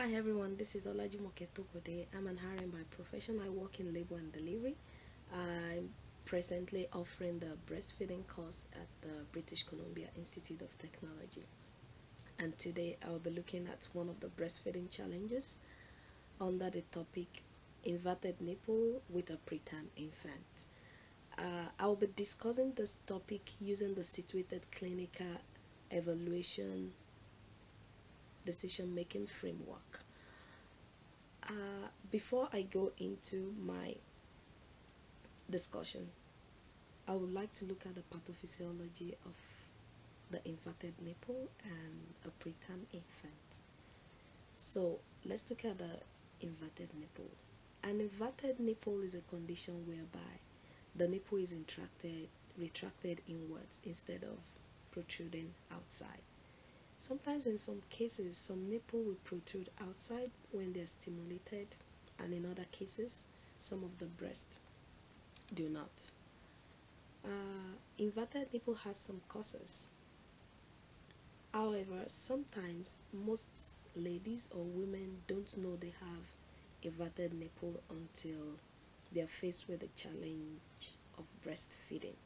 Hi everyone, this is Olajumoke Tokode. I'm an RN by profession. I work in labor and delivery. I'm presently offering the breastfeeding course at the British Columbia Institute of Technology. And today I'll be looking at one of the breastfeeding challenges under the topic inverted nipple with a preterm infant. I'll be discussing this topic using the situated clinical evaluation decision-making framework. Before I go into my discussion, I would like to look at the pathophysiology of the inverted nipple and a preterm infant. So let's look at the inverted nipple. An inverted nipple is a condition whereby the nipple is retracted inwards instead of protruding outside. Sometimes in some cases, some nipple will protrude outside when they are stimulated, and in other cases, some of the breast do not. Inverted nipple has some causes. However, sometimes most ladies or women don't know they have inverted nipple until they are faced with the challenge of breastfeeding.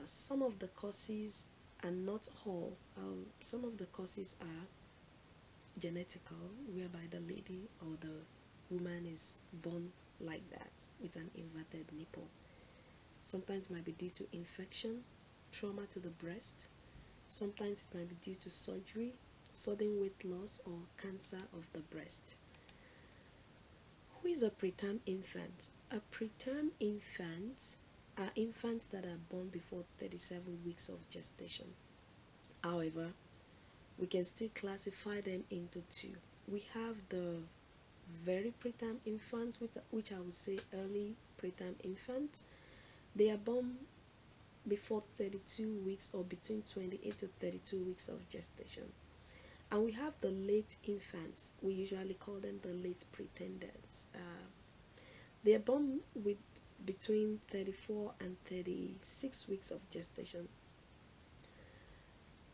Some of the causes, and not all, some of the causes are genetical, whereby the lady or the woman is born like that with an inverted nipple. Sometimes it might be due to infection, trauma to the breast. Sometimes it might be due to surgery, sudden weight loss, or cancer of the breast. Who is a preterm infant? A preterm infant are infants that are born before 37 weeks of gestation. However, we can still classify them into two. We have the very preterm infants, which I would say early preterm infants. They are born before 32 weeks or between 28 to 32 weeks of gestation. And we have the late infants. We usually call them the late pretenders. They are born with between 34 and 36 weeks of gestation.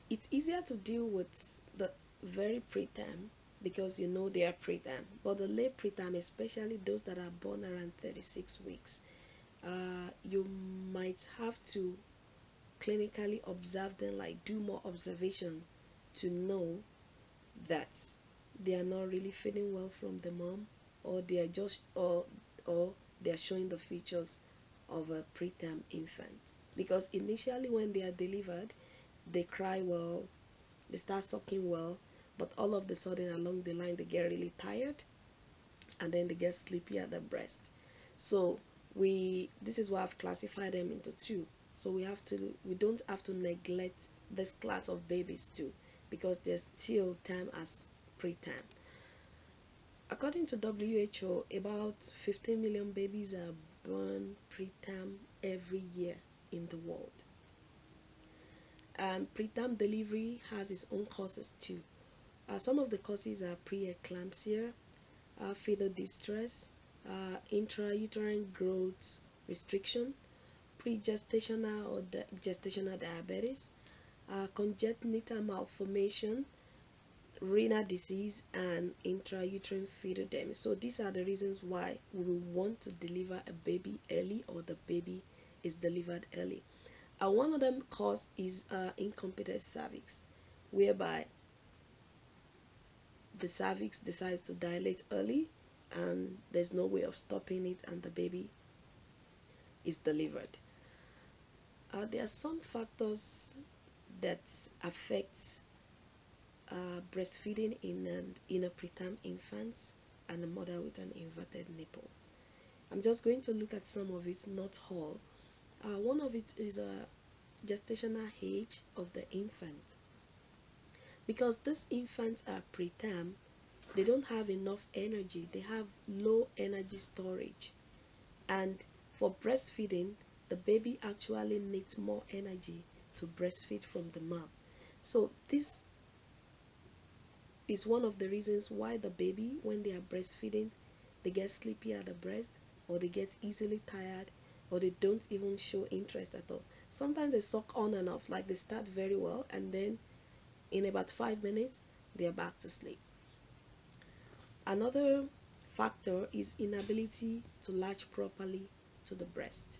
It's easier to deal with the very preterm because you know they are preterm, but the late preterm, especially those that are born around 36 weeks, you might have to clinically observe them, like do more observation to know that they are not really feeling well from the mom, or they are just or they are showing the features of a preterm infant. Because initially when they are delivered, they cry well, they start sucking well, but all of the sudden along the line they get really tired and then they get sleepy at the breast. So this is why I've classified them into two. So we don't have to neglect this class of babies too, because there's still time as preterm. According to WHO, about 15 million babies are born preterm every year in the world. Preterm delivery has its own causes too. Some of the causes are preeclampsia, fetal distress, intrauterine growth restriction, pregestational or gestational diabetes, congenital malformation, renal disease, and intrauterine fetal damage. So these are the reasons why we will want to deliver a baby early, or the baby is delivered early. One of them cause is incompetent cervix, whereby the cervix decides to dilate early and there's no way of stopping it, and the baby is delivered. There are some factors that affect breastfeeding in a preterm infant and a mother with an inverted nipple. I'm just going to look at some of it, not all. One of it is a gestational age of the infant. Because these infants are preterm, they don't have enough energy. They have low energy storage. And for breastfeeding, the baby actually needs more energy to breastfeed from the mom. So this is one of the reasons why the baby, when they are breastfeeding, they get sleepy at the breast, or they get easily tired, or they don't even show interest at all. Sometimes they suck on and off, like they start very well, and then in about 5 minutes they are back to sleep. Another factor is inability to latch properly to the breast.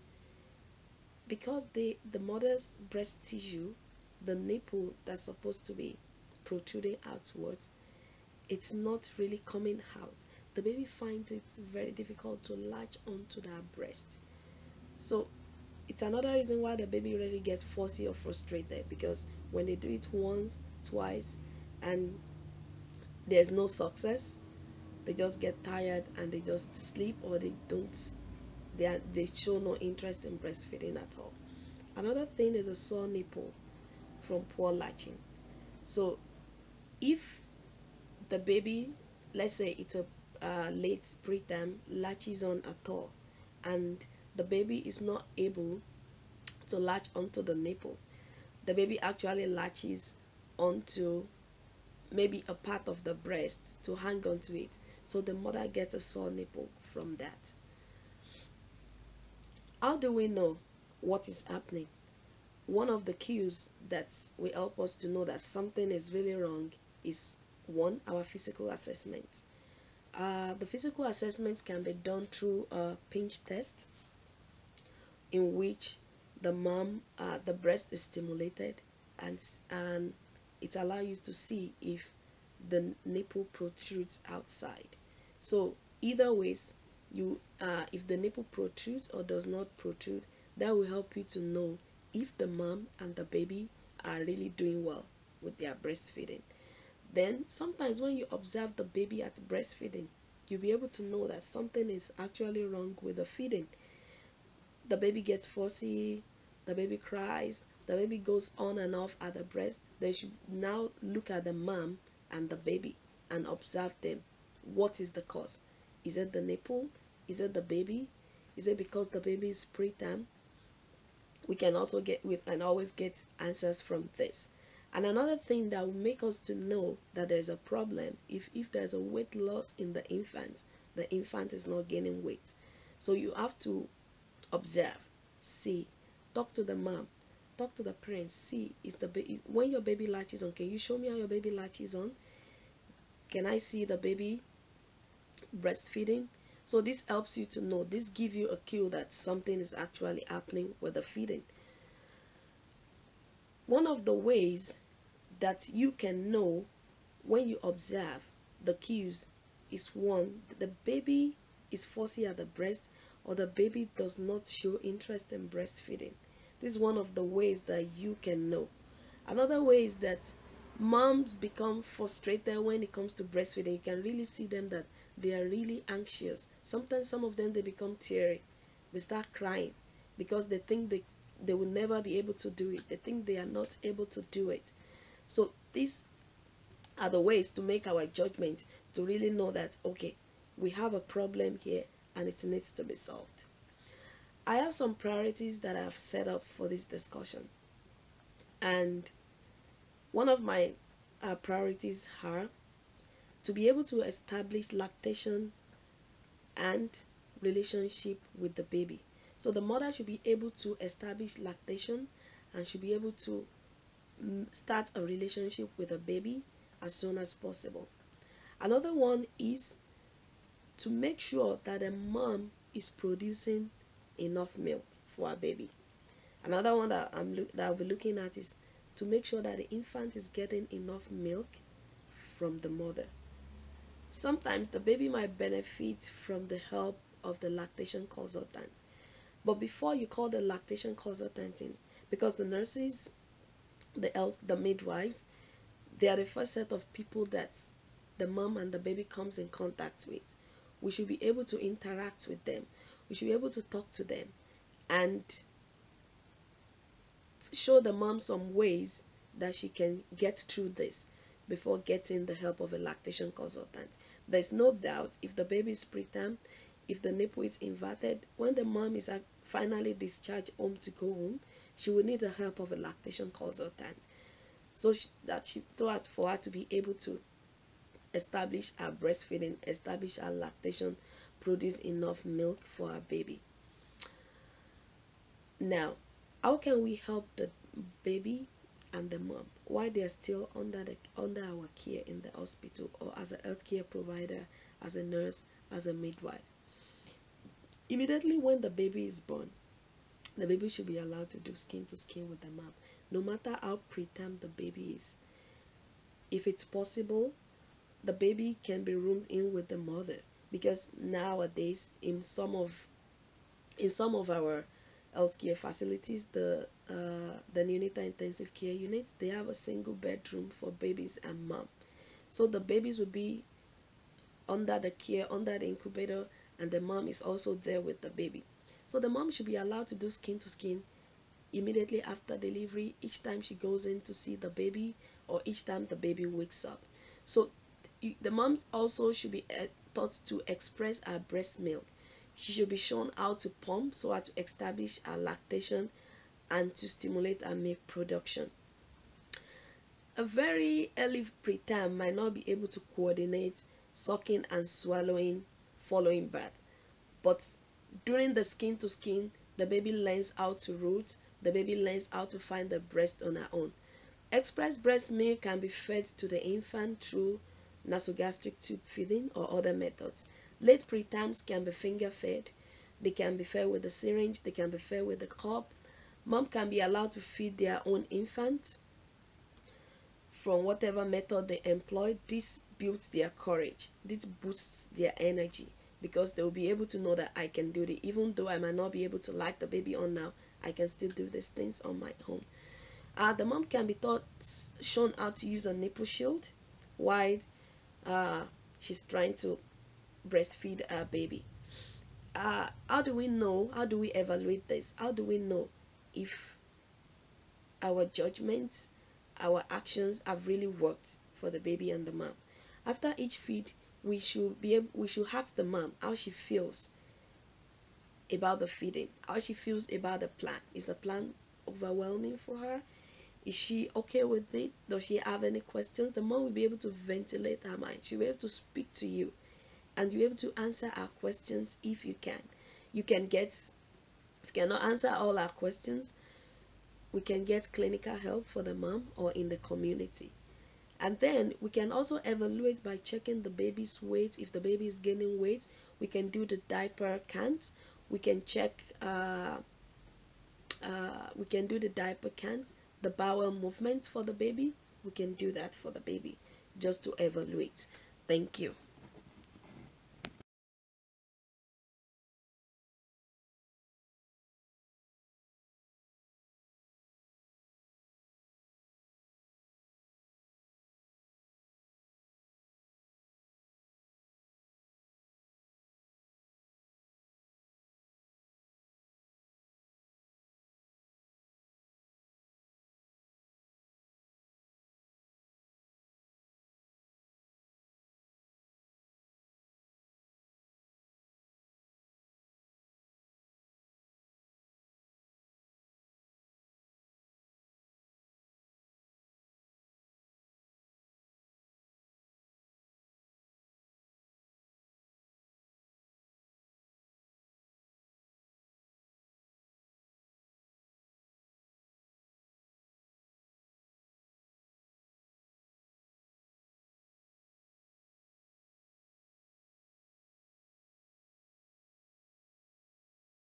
Because the mother's breast tissue, the nipple that's supposed to be protruding outwards, it's not really coming out. The baby finds it very difficult to latch onto that breast. So it's another reason why the baby really gets fussy or frustrated, because when they do it once, twice, and there's no success, they just get tired and they just sleep, or they show no interest in breastfeeding at all. Another thing is a sore nipple from poor latching. So if the baby, let's say it's a late preterm, latches on at all, and the baby is not able to latch onto the nipple, the baby actually latches onto maybe a part of the breast to hang onto it, so the mother gets a sore nipple from that. How do we know what is happening? One of the cues that will help us to know that something is really wrong is, one, our physical assessment. The physical assessment can be done through a pinch test, in which the breast is stimulated, and it allows you to see if the nipple protrudes outside. So either ways, if the nipple protrudes or does not protrude, that will help you to know if the mom and the baby are really doing well with their breastfeeding. Then sometimes when you observe the baby at breastfeeding, you'll be able to know that something is actually wrong with the feeding. The baby gets fussy, the baby cries, the baby goes on and off at the breast. They should now look at the mom and the baby and observe them. What is the cause? Is it the nipple? Is it the baby? Is it because the baby is preterm? We can always get answers from this. And another thing that will make us to know that there's a problem, if there's a weight loss in the infant is not gaining weight. So you have to observe, see, talk to the mom, talk to the parents, see, when your baby latches on, can you show me how your baby latches on? Can I see the baby breastfeeding? So this helps you to know, this gives you a cue that something is actually happening with the feeding. One of the ways that you can know when you observe the cues is, one, the baby is fussy at the breast, or the baby does not show interest in breastfeeding. This is one of the ways that you can know. Another way is that moms become frustrated when it comes to breastfeeding. You can really see them that they are really anxious. Sometimes some of them, they become teary. They start crying because they think they will never be able to do it. They think they are not able to do it. So these are the ways to make our judgment, to really know that, okay, we have a problem here and it needs to be solved. I have some priorities that I've set up for this discussion. And one of my priorities are to be able to establish lactation and relationship with the baby. So the mother should be able to establish lactation and should be able to start a relationship with a baby as soon as possible. Another one is to make sure that a mom is producing enough milk for her baby. Another one that I'll be looking at is to make sure that the infant is getting enough milk from the mother. Sometimes the baby might benefit from the help of the lactation consultant. But before you call the lactation consultant in, because the nurses, the midwives, they are the first set of people that the mom and the baby comes in contact with. We should be able to interact with them. We should be able to talk to them and show the mom some ways that she can get through this before getting the help of a lactation consultant. There's no doubt, if the baby is preterm, if the nipple is inverted, when the mom is finally discharged home to go home, she will need the help of a lactation consultant, so for her to be able to establish her breastfeeding, establish her lactation, produce enough milk for her baby. Now, how can we help the baby and the mom while they are still under our care in the hospital, or as a healthcare provider, as a nurse, as a midwife. Immediately when the baby is born, the baby should be allowed to do skin to skin with the mom, no matter how preterm the baby is. If it's possible, the baby can be roomed in with the mother, because nowadays in some of our healthcare facilities, the neonatal intensive care units, they have a single bedroom for babies and mom. So the babies will be under the care, under the incubator, and the mom is also there with the baby. So the mom should be allowed to do skin to skin immediately after delivery, each time she goes in to see the baby, or each time the baby wakes up. So the mom also should be taught to express her breast milk. She should be shown how to pump so as to establish her lactation and to stimulate her milk production. A very early preterm might not be able to coordinate sucking and swallowing following birth, but during the skin to skin, the baby learns how to root, the baby learns how to find the breast on her own. Express breast milk can be fed to the infant through nasogastric tube feeding or other methods. Late preterms can be finger fed, they can be fed with a syringe, they can be fed with a cup. Mom can be allowed to feed their own infant from whatever method they employ. This builds their courage, this boosts their energy, because they'll be able to know that I can do it. Even though I might not be able to like the baby on now, I can still do these things on my own. The mom can be shown how to use a nipple shield while she's trying to breastfeed her baby. How do we know? How do we evaluate this? How do we know if our judgments, our actions have really worked for the baby and the mom? After each feed, we should ask the mom how she feels about the feeding, how she feels about the plan. Is the plan overwhelming for her? Is she okay with it? Does she have any questions? The mom will be able to ventilate her mind. She'll be able to speak to you, and you'll be able to answer our questions if you can. If you cannot answer all our questions, we can get clinical help for the mom or in the community. And then we can also evaluate by checking the baby's weight. If the baby is gaining weight, we can do the diaper count. We can check, we can do the diaper count, the bowel movements for the baby. We can do that for the baby just to evaluate. Thank you.